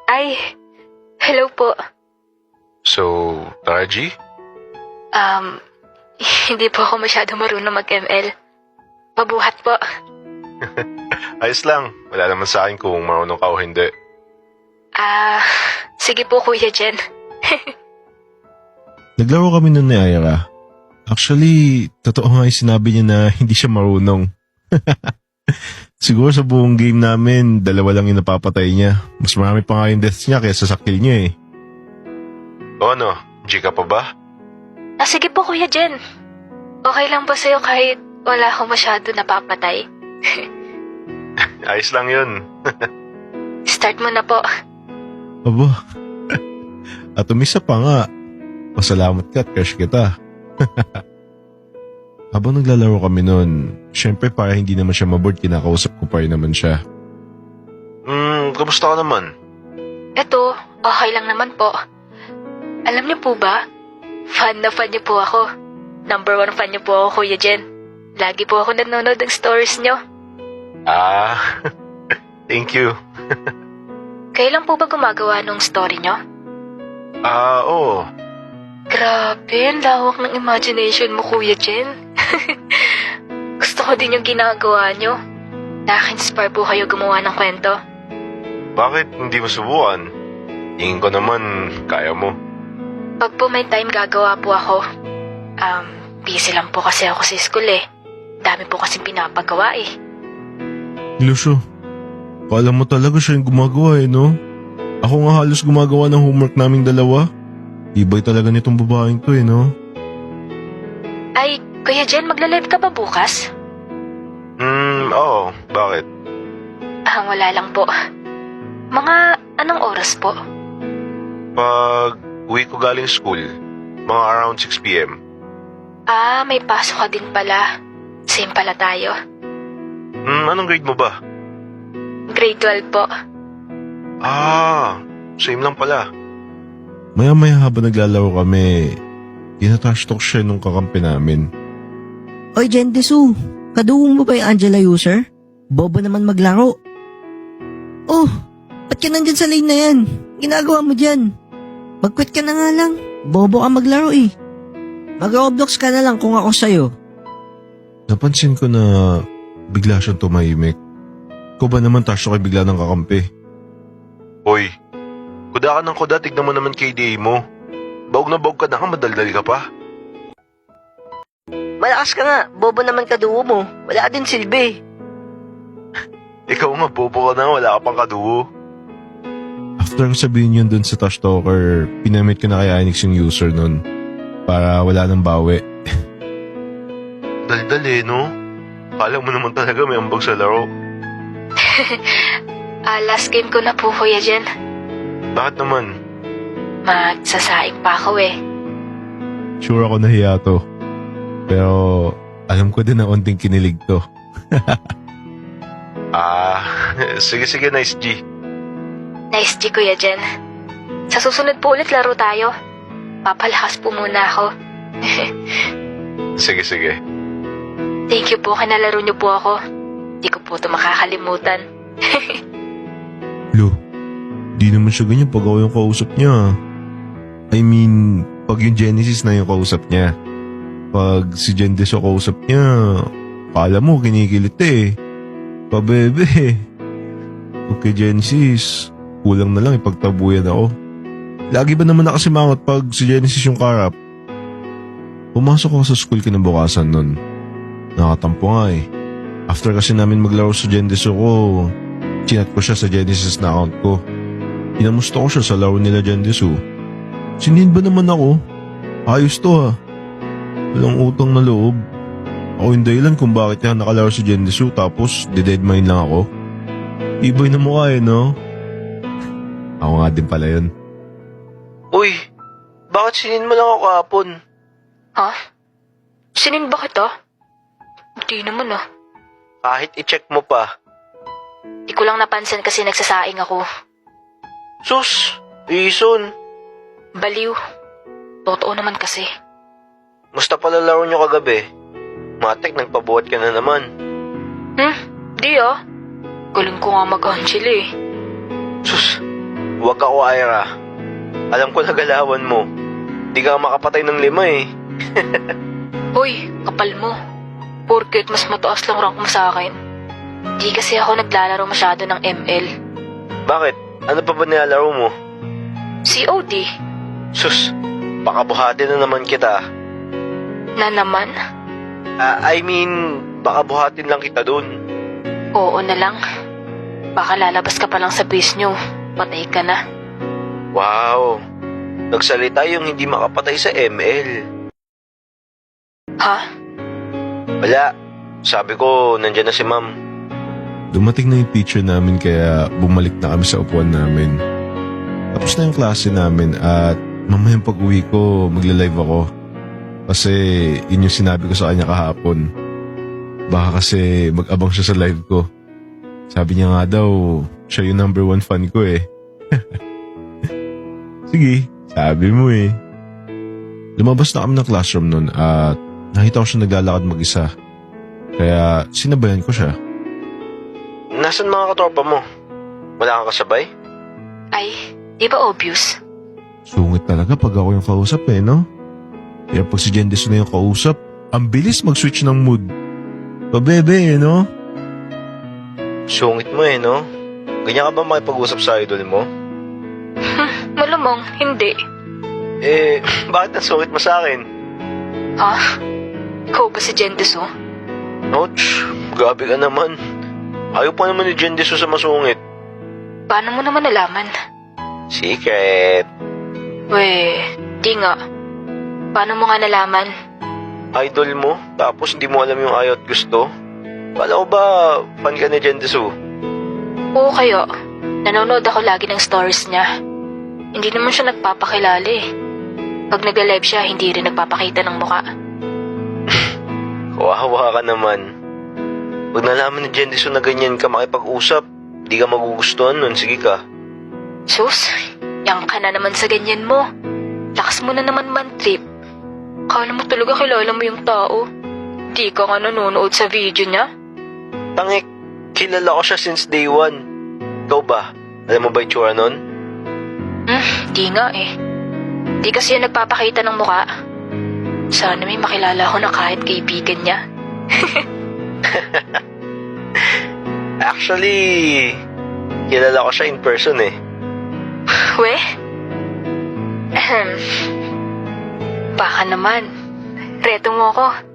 Ay, hello po. So, Tara, G? Hindi po ako masyado marunong mag-ML. Mabuhat po. Ayos lang. Wala naman sa akin kung marunong ka o hindi. Sige po Kuya Jen. Naglaro kami nun ni Ira. Actually, totoo nga yung sinabi niya na hindi siya marunong. Siguro sa buong game namin, 2 lang yung napapatay niya. Mas marami pa nga yung deaths niya kaysa sa kill niya eh. O ano, G ka pa ba? Sige po Kuya Jen. Okay lang ba sa'yo kahit wala akong masyado napapatay? Ayos lang yun. Start mo na po. Aba. At umisa pa nga. Pasalamat ka at crush kita. Habang naglalaro kami nun, syempre para hindi naman siya maboard, kinakausap ko pa rin naman siya. Kamusta ka naman? Eto, okay lang naman po. Alam niyo po ba? Fan na fan niyo po ako. Number 1 fan niyo po ako, Kuya Jen. Lagi po ako nanonood ng stories niyo. Thank you. Kailan po ba gumagawa nung story niyo? Oo. Grabe, ang lawak ng imagination mo, Kuya Jen. Gusto ko din yung ginagawa niyo. Nakaka-inspire po kayo gumawa ng kwento. Bakit hindi mo subukan? Tingin ko naman, kaya mo. Pag po may time gagawa po ako. Busy lang po kasi ako sa school eh. Dami po kasi pinapagawa eh. Lucio, kala mo talaga siya yung gumagawa eh, no? Ako nga halos gumagawa ng homework naming 2. Ibay talaga nitong babaeng to eh, no? Ay, Kuya Jen, magla-live ka ba bukas? Oo. Bakit? Wala lang po. Mga anong oras po? Pag uwi ko galing school, mga around 6 p.m. May pasok ka din pala. Same pala tayo. Anong grade mo ba? Grade 12 po. Same lang pala. Maya-maya habang naglalaro kami, tinatrash talk siya nung kakampi namin. Oy, Jendesu, kaduwong mo ba yung Angela user? Bobo naman maglaro. Oh, ba't ka nandyan sa lane na yan? Ginagawa mo dyan? Mag-quit ka na nga lang. Bobo ka maglaro eh. Mag-Roblox ka na lang kung ako sa'yo. Napansin ko na bigla siyang tumahimik. Ko ba naman trash talk ay bigla ng kakampi? Hoy, kuda ka ng kuda, tignan mo naman KDA mo. Bawag na bawag ka na, madaldal ka pa. Malakas ka nga, bobo naman kaduwo mo. Wala ka din silbi. Ikaw nga, bobo ka na, wala ka pang kaduo. After ko sabihin yun dun sa trash talker, pinamit ko na kay Anix yung user nun. Para wala nang bawi. Daldal eh, no? Kala mo naman talaga may ambag sa laro. Last game ko na po, Kuya Jen. Bakit naman? Magsasaing pa ako eh. Sure ako nahiya to. Pero alam ko din na onting kinilig to. Sige, nice G. Nice G, Kuya Jen. Sa susunod po ulit laro tayo. Papalakas po muna ako. Sige. Thank you po, kinalaro niyo po ako. Di ko po ito makakalimutan. Lo, di naman siya ganyan pag ako yung kausap niya. I mean, pag yung Genesis na yung kausap niya. Pag si Gendes yung kausap niya, kala mo kinikilit eh. Pabebe. Pag kay Genesis, kulang na lang ipagtabuyan ako. Lagi ba naman nakasimangot pag si Genesis yung karap? Pumasok ako sa school kinabukasan nun. Nakatampo nga eh. After kasi namin maglaro sa Gendeso ko, chinat ko siya sa Genesis na account ko. Inamusta ko siya sa laro nila Gendeso. Sinin ba naman ako? Ayos to ha. Walang utang na loob. Ako yung dahilan kung bakit niya nakalaro si Gendeso tapos deadmine lang ako. Ibay na mukha eh, no? Ako nga din pala yun. Uy, bakit sinin mo lang ako kahapon? Ha? Sinin ba kita? Hindi naman ah. Kahit i-check mo pa. Di ko lang napansin kasi nagsasaing ako. Sus, Ison. Baliw. Totoo naman kasi. Musta pala laro nyo kagabi? Matik, nagpabuhat ka na naman. Di ah. Galing ko nga mag-Angela eh. Sus, Huwag ako, Ira. Alam ko na galawan mo. Di ka makapatay ng 5 eh. Hoy, kapal mo. Porket mas mataas lang rank mo sa akin. Di kasi ako naglalaro masyado ng ML. Bakit? Ano pa ba nilalaro mo? COD. Sus, baka buhati na naman kita. Na naman? I mean, baka buhatin lang kita dun. Oo na lang. Baka lalabas ka pa lang sa base nyo. Patay ka na. Wow, nagsalita yung hindi makapatay sa ML. Ha? Wala, sabi ko nandyan na si ma'am. Dumating na yung teacher namin kaya bumalik na kami sa upuan namin. Tapos na yung klase namin at mamayang pag-uwi ko, magla-live ako. Kasi yun yung sinabi ko sa kanya kahapon. Baka kasi mag-abang siya sa live ko. Sabi niya nga daw, siya yung number 1 fan ko eh. Sige, sabi mo eh. Lumabas na kami ng classroom nun at nakita ko siya naglalakad mag-isa. Kaya sinabayan ko siya. Nasaan mga katropa mo? Wala kang kasabay? Ay, di ba obvious? Sungit talaga pag ako yung kausap eh, no? Kaya pag si Jendes na yung kausap, ang bilis mag-switch ng mood. Pabebe eh, no? Sungit mo eh, no? Ganyan ka ba makipag-usap sa idol mo? Malamang, hindi. Eh, bakit ang sungit mo sa akin? Ha? Ikaw ba si Jendes, oh? Ouch, grabe ka naman. Ayaw pa naman ni Jendeso sa masungit. Paano mo naman nalaman? Secret. Weh, di nga. Paano mo nga nalaman? Idol mo, tapos hindi mo alam yung ayaw at gusto. Kala ko ba fan ka ni Jendeso? Oo kaya. Nanonood ako lagi ng stories niya. Hindi naman siya nagpapakilala eh. Pag nag-live siya, hindi rin nagpapakita ng muka. Kawawa ka naman. Pag nalaman ni Jendeso na ganyan ka makipag-usap, di ka magugustuhan nun, sige ka. Sus, yang ka na naman sa ganyan mo. Lakas mo na naman man-trip. Kala mo talaga kilala mo yung tao. Di ka nga nanonood sa video niya. Tangik, kilala ko siya since day 1. Ikaw ba? Alam mo ba yung tsura nun? Di nga eh. Di kasi yan nagpapakita ng muka. Sana may makilala ko na kahit kaibigan niya. Actually, kilala ko siya in person eh. Weh? Baka naman. Reto mo ako.